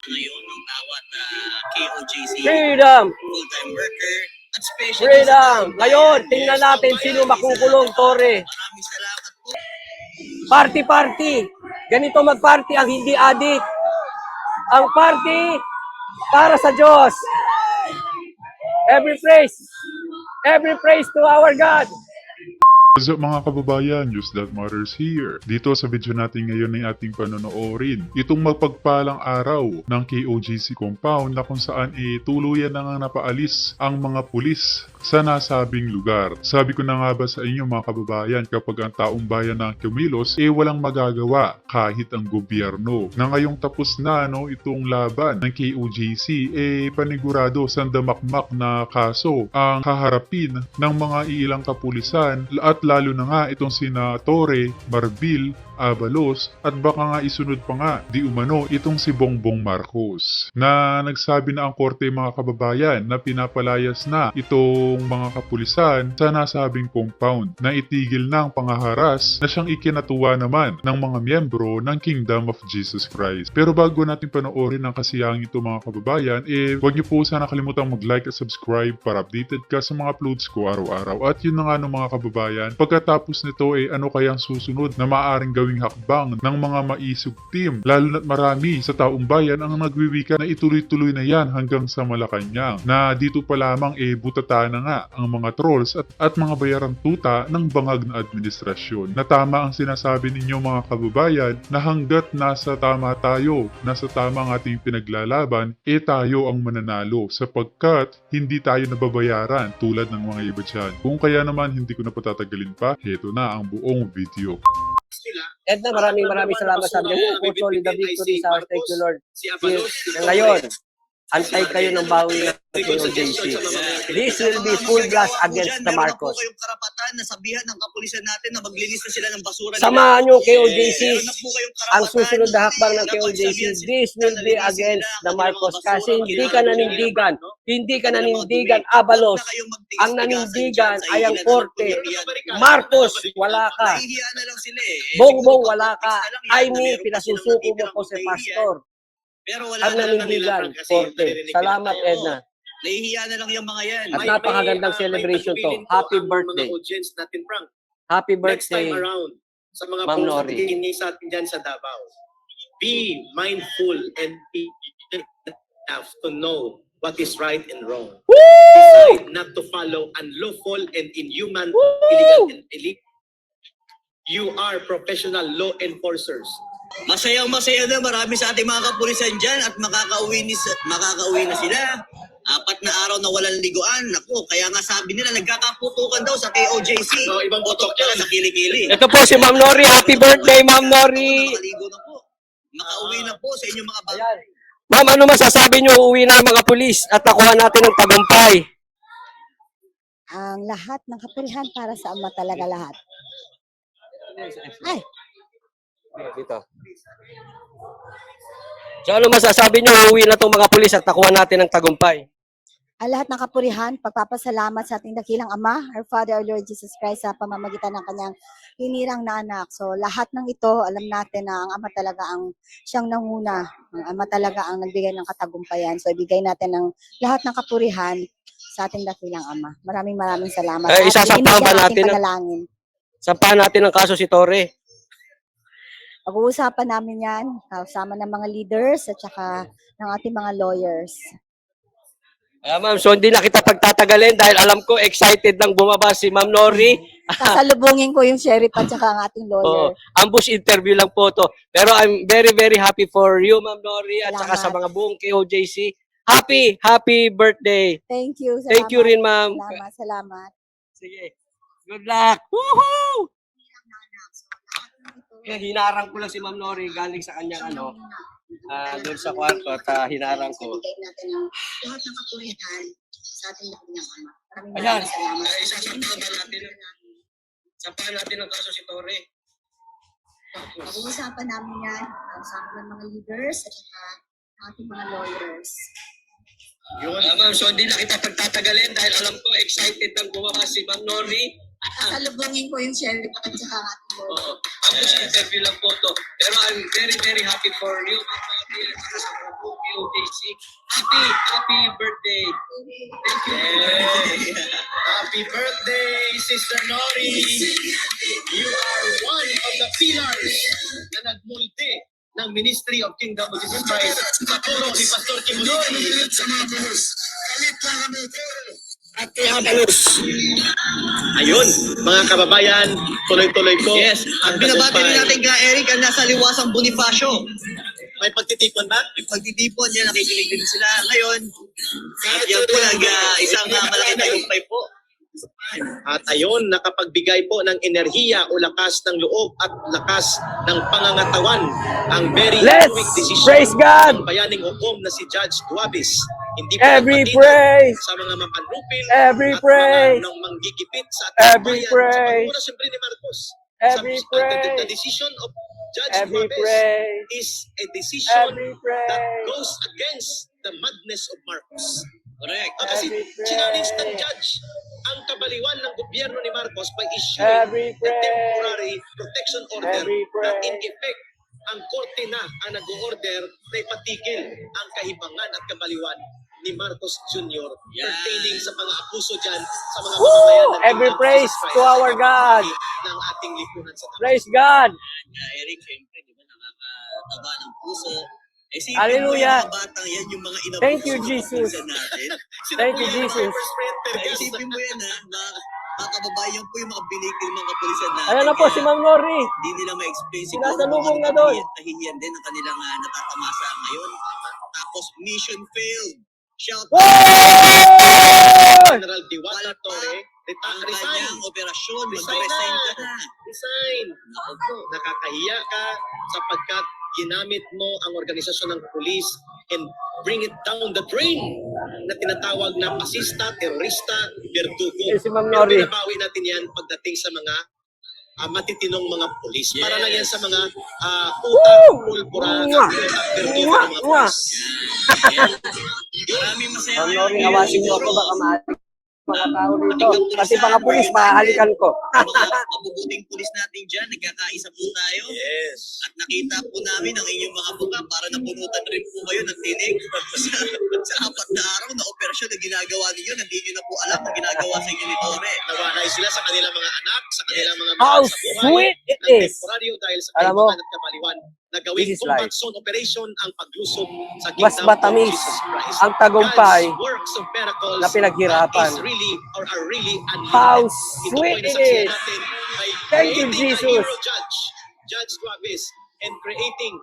ngayon ng nawan na KOJC Freedom! full-time worker at special Freedom! Ngayon, tingnan natin sino makukulong, Tore. Maraming salamat po. Party-party. Ganito mag-party ang hindi adik. Ang party para sa Diyos. Every praise to our God. So, mga kababayan, News That Matters here. Dito sa video natin ngayon ay ating panonoorin itong magpagpalang araw ng KOJC compound na kung saan tuluyan na nga napaalis ang mga pulis sa nasabing lugar. Sabi ko na nga ba sa inyo mga kababayan, kapag ang taong bayan na kumilos, walang magagawa kahit ang gobyerno. Na ngayong tapos na itong laban ng KOJC, panigurado sandamakmak na kaso ang haharapin ng mga ilang kapulisan at lalo na nga itong sina Torre, Marbil, Abalos at baka nga isunod pa nga di umano itong si Bongbong Marcos na nagsabi na ang korte mga kababayan na pinapalayas na itong mga kapulisan sa nasabing compound na itigil ng pangaharas na siyang ikinatuwa naman ng mga miyembro ng Kingdom of Jesus Christ. Pero bago natin panoorin ang kasiyang ito mga kababayan, huwag niyo po sana kalimutang mag-like at subscribe para updated ka sa mga uploads ko araw-araw. At yun na nga mga kababayan, pagkatapos nito ano kayang susunod na maaaring gawing hakbang ng mga maisog team, lalo na't marami sa taong bayan ang nagwiwika na ituloy-tuloy na yan hanggang sa Malacanang, na dito pa lamang butata na nga ang mga trolls at mga bayarang tuta ng bangag na administrasyon. Na tama ang sinasabi ninyo mga kababayan na hanggat nasa tama tayo, nasa tama ang ating pinaglalaban, tayo ang mananalo sapagkat hindi tayo nababayaran tulad ng mga iba dyan. Kung kaya naman hindi ko na patatagalin pa, heto na ang buong video. Edna, maraming salamat sa inyo. For solid the victory sa thank you Lord. Ngayon, antay kayo ng bawi ng KOJC. This will be full blast against the Marcos. Meron na po kayong karapatan na sabihan ng kapulisan natin na maglinis na sila ng basura nila. Samahan nyo KOJC. Meron na po kayong karapatan Ang susunod na hakbang ng na KOJC, pagsabihan sila this will be na against nalinis the nila Marcos. ang Kasi basura, hindi ka nanindigan. Hindi ka nanindigan, Huwag Abalos. na kayong magtiis Ang tigasan nanindigan dyan sa ay ang ilan na korte. nagpapayapyan. Marcos, wala ka. Nahihiya na lang sila Bongbong, Siguro wala ka. pag-fix na lang yan, Ay, na meron pa pinasusuko silang mo natitirang po si kahihiyan. Pastor. Pero wala Ang na lang nanindigan, nila kasi korte. naririnig Salamat, nila tayo. Edna. Nahihiya na lang yung mga yan. At napakagandang celebration to. Happy birthday. Mga audience natin, Frank. Happy Next time birthday. around, sa mga Ma'am post na Nori. titingin sa atin dyan sa Davao, be mindful and be enough to know what is right and wrong. Decide not to follow unlawful and inhuman, illegal and illegal. You are professional law enforcers. Masayang-masaya na marami sa ating mga kapulisan dyan at makakauwi na sila. 4 na araw na walang liguan. Naku, kaya nga sabi nila nagkakaputukan daw sa KOJC. So, ibang Putok putok yan. sa kilikili. Ito po si Ma'am Nori. Happy birthday, Ma'am Nori. Nakaligo na po. Makauwi na po sa inyong mga bahay. Ayan. Ma'am, ano masasabi niyo? Uuwi na ang mga pulis at nakuha natin ng tagumpay. Ang lahat ng kapurihan para sa Ama talaga lahat. Ay, Dito. So ano masasabi niyo? Uuwi na itong mga pulis at nakuha natin ng tagumpay. ang lahat ng kapurihan, pagpapasalamat sa ating dakilang Ama, our Father, our Lord Jesus Christ, sa pamamagitan ng kanyang hinirang na anak. So lahat ng ito, alam natin na ang Ama talaga ang siyang nanguna. Ang Ama talaga ang nagbigay ng katagumpayan. So ibigay natin ng lahat ng kapurihan sa ating dakilang Ama. Maraming salamat. At Isasampahan ba ininig ang natin ating panalangin. Sampahan natin ang kaso si Torre. Pag-uusapan namin yan, kasama ng mga leaders at saka ng ating mga lawyers. Ma'am, so hindi na kita pagtatagalin dahil alam ko excited nang bumaba si Ma'am Nori. Kasalubungin ko yung sheriff at saka ang ating lawyer. Ambush interview lang po to. Pero I'm very happy for you, Ma'am Nori, at saka sa Salamat. mga buong KOJC. Happy birthday. Thank you. Salamat. Thank you rin, Ma'am. Salamat. Sige. Good luck. Woohoo! Hinarang ko lang si Ma'am Nori galing sa kanyang doon sa kwarto at hinarang ko. Ibigay natin ang lahat ng kapurihan sa ating dakilang Ama. Ayan. Salamat. Sampahan natin ang kaso si Torre. Pag-uusapan namin yan, kasama ng mga leaders at saka ng ating mga lawyers. Ma'am, so hindi na kita pagtatagalin dahil alam ko excited nang bumaba si Ma'am Nori. Kasalubungin ko yung sheriff at saka ang ating lawyer. Ambush interview lang po to. Pero I'm very happy for you, Ma'am Nori, at saka sa mga po, KOJC. Happy birthday. Thank you. Happy birthday, Sister Nori. You are one of the pillars na nagmulti ng Ministry of Kingdom of Jesus Christ sa puro ni Pastor Kimuloy. Ayun, mga kababayan, tuloy-tuloy ko. Yes, at binabati rin natin ka Eric ang nasa liwasang Bonifacio. May pagtitipon ba? Pagtitipon yan, nakikinig din sila ngayon. At yan po isang malaking tagumpay po. At ayun, nakapagbigay po ng enerhiya o lakas ng loob at lakas ng pangangatawan ang very Let's quick decision praise God. ng bayaning hukom na si Judge Duabis. Hindi po Every nagpatino praise. sa mga mapanlupil Every at praise. mga nang manggigipit sa Every bayan sa praise. pagmura siyempre ni Marcos. Every The praise. decision of Judge Every Duabis praise. is a decision Every that praise. goes against the madness of Marcos. Correct. Kasi Every praise. challenge ng judge ang kabaliwan ng gobyerno ni Marcos by issuing Every a praise. temporary protection order Every that in praise. effect ang korte na ang nag-order na ipatigil ang kahibangan at kabaliwan ni Marcos Jr. pertaining sa mga abuso dyan sa mga mamamayan ng Every Kingdom of praise Jesus Christ to sa our God. pamamagitan ng ating lipunan sa Diyos. Praise God. Eric, siyempre, di ba, nakakataba ng puso. Hallelujah. Yung mga batang yan, yung mga inabuso Thank you, ng Jesus. kapulisan natin. Thank you, Jesus. Isipin mo yan, ha? Mga kababayan po yung mga binikil ng kapulisan natin. Ayan na po Kaya si Ma'am Nori. Hindi nila ma-explain siguro Sinasalubong kung na ano doon. kahihiyan din ang kanilang natatamasa ngayon. Tapos mission failed. Shout out Woo! General Diwata Torre, ang resign. kanyang operasyon. Resign Mag-resign na. ka na. Resign. Nakakahiya ka sapagkat ginamit mo ang organisasyon ng pulis and bring it down the drain na tinatawag na pasista, terorista, berdugo. Eh, si Ma'am Pero Nori. binabawi natin yan pagdating sa mga matitinong mga pulis. Para lang yan sa mga utak, pulpura, Mwah! utak, berdugo Mwah! ng mga Mwah! pulis. Maraming masaya Ma'am ngayon. Nori, awasin niyo ako baka mahalik mga tao dito. Pati mga pulis, mahalikan ko. Ang mga mabubuting pulis natin dyan, nagkakaisa po tayo. Yes. At nakita po namin ang inyong mga buka para napunutan rin po kayo ng tinig sa 4 na araw na operasyon na ginagawa ninyo. Hindi nyo na po alam ang ginagawa sa inyo ni Tore. Nawanay sila sa kanilang mga anak, sa kanilang mga How mahal sa buhay. sweet it ng is. temporaryo dahil sa Alam mo, kailangan at kabaliwan na gawing this is combat life. zone operation ang paglusob sa Mas kingdom matamis of Jesus Christ. ang tagumpay God's works of miracles na pinaghirapan. is really or are really unlimited. How Ito po sweet ay it nasaksihan is. natin by Thank you, creating Jesus. a hero judge, Judge Duabis, and creating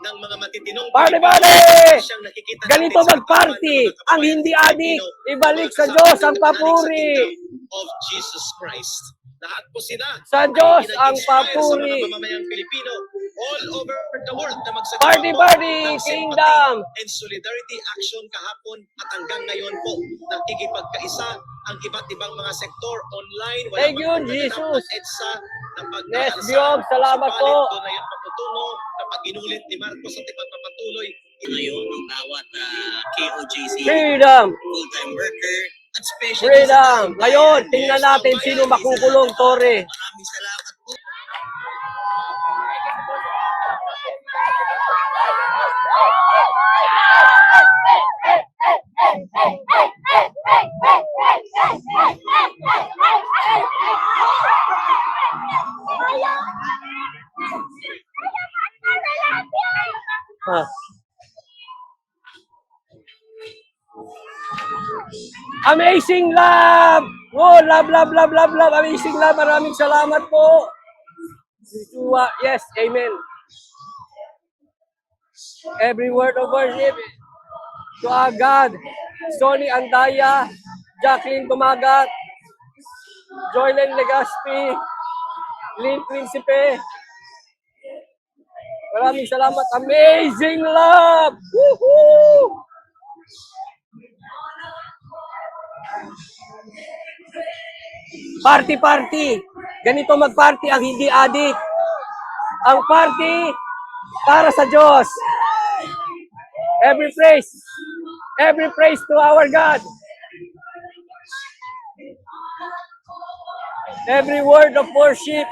ng mga matitinong Party, Pilipino party! siyang nakikita Ganito natin sa mag-party. katawan ng mga Ang kababayan hindi Pilipino, adik, mga ibalik sa kasama Diyos ng ang nanalig sa papuri. kingdom of Jesus Christ. Lahat po sila Sa ay Diyos ang pinag-inspire papuri. sa mga mamamayang Pilipino all over the world na magsagawa Party, po party, ng sympathy kingdom! and solidarity action kahapon at hanggang ngayon po nakikipagkaisa ang iba't ibang mga sektor online. Wala Thank mang you, pagkaganap Jesus. ng EDSA na Yes, pagkaalsa. Diyog, salamat po. Subalit doon ay ang patutuno kapag inulit ni Marcos at ipagpapatuloy. Ngayon, ang bawat KOJC Freedom! full-time worker at specialist. Freedom! Ngayon, tingnan natin sino makukulong, Tore. Maraming salamat po. Ah. Amazing love! Oh, love, love, love, love, love. Amazing love. Maraming salamat po. Yes, amen. Every word of worship to our God. Sonny Andaya, Jacqueline Tumagat, Joylen Legaspi, Lynn Principe. Maraming salamat. Amazing love! Woohoo! Party, party. Ganito mag-party ang hindi adik. Ang party para sa Diyos. Every praise to our God. Every word of worship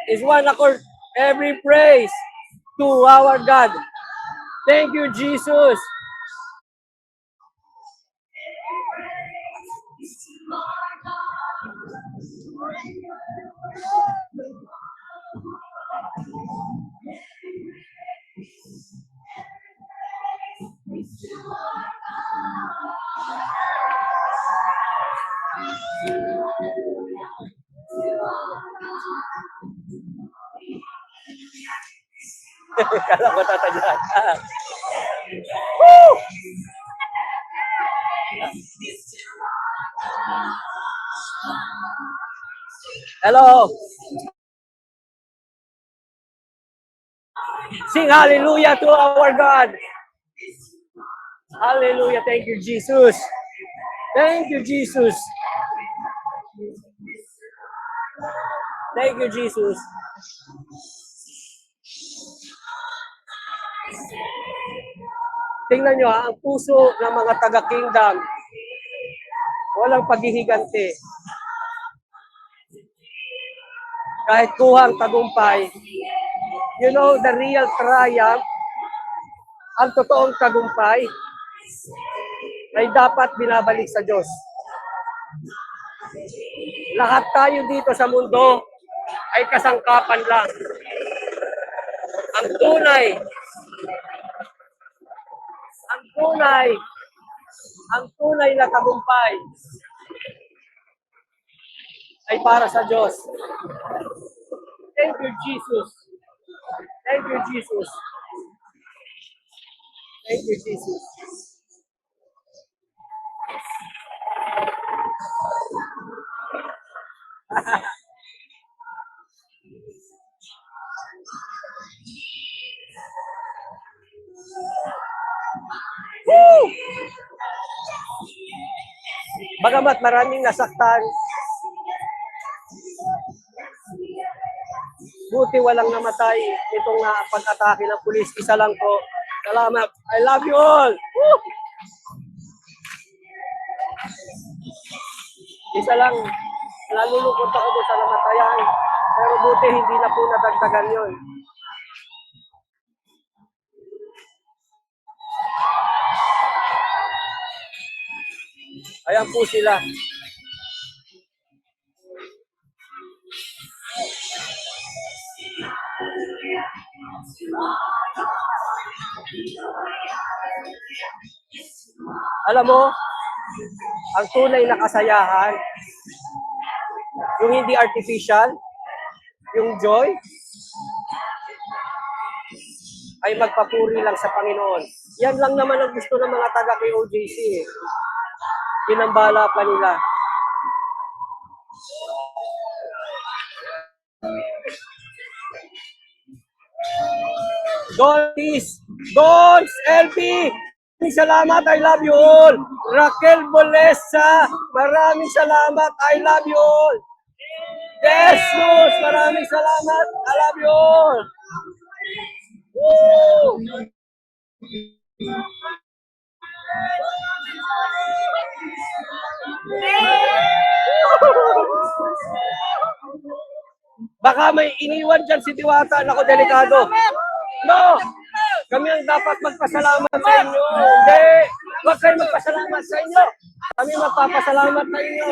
is one accord. Every praise to our God. Thank you, Jesus. Kala ko tatandaan ka. Hello. Sing hallelujah to our God. Hallelujah. Thank you, Jesus. Thank you, Jesus. Thank you, Jesus. Tingnan nyo ha, ang puso ng mga taga-kingdom, walang paghihigante. Kahit kuhang tagumpay, you know, the real triumph, ang totoong tagumpay, ay dapat binabalik sa Diyos. Lahat tayo dito sa mundo ay kasangkapan lang. Ang tunay na tagumpay ay para sa Diyos. Thank you, Jesus. Thank you, Jesus. Thank you, Jesus. Woo! Bagamat maraming nasaktan, buti walang namatay itong pag-atake ng pulis. Isa lang po. Salamat. I love you all. Woo! Isa lang. Nalulungkot ako doon sa namatayan. Pero buti hindi na po nadagdagan yun. Ayan po sila. Alam mo, ang tunay na kasayahan, yung hindi artificial, yung joy, ay magpapuri lang sa Panginoon. Yan lang naman ang gusto ng mga taga-KOJC. Ginambala pa nila. Dons, LP, maraming salamat, I love you all. Raquel Bolesa, maraming salamat, I love you all. Jesus, maraming salamat, I love you all. Woo! Baka may iniwan dyan si Diwata. Ako, delikado. No! Kami ang dapat magpasalamat sa inyo. Hindi! Huwag kayo magpasalamat sa inyo. Kami magpapasalamat sa inyo.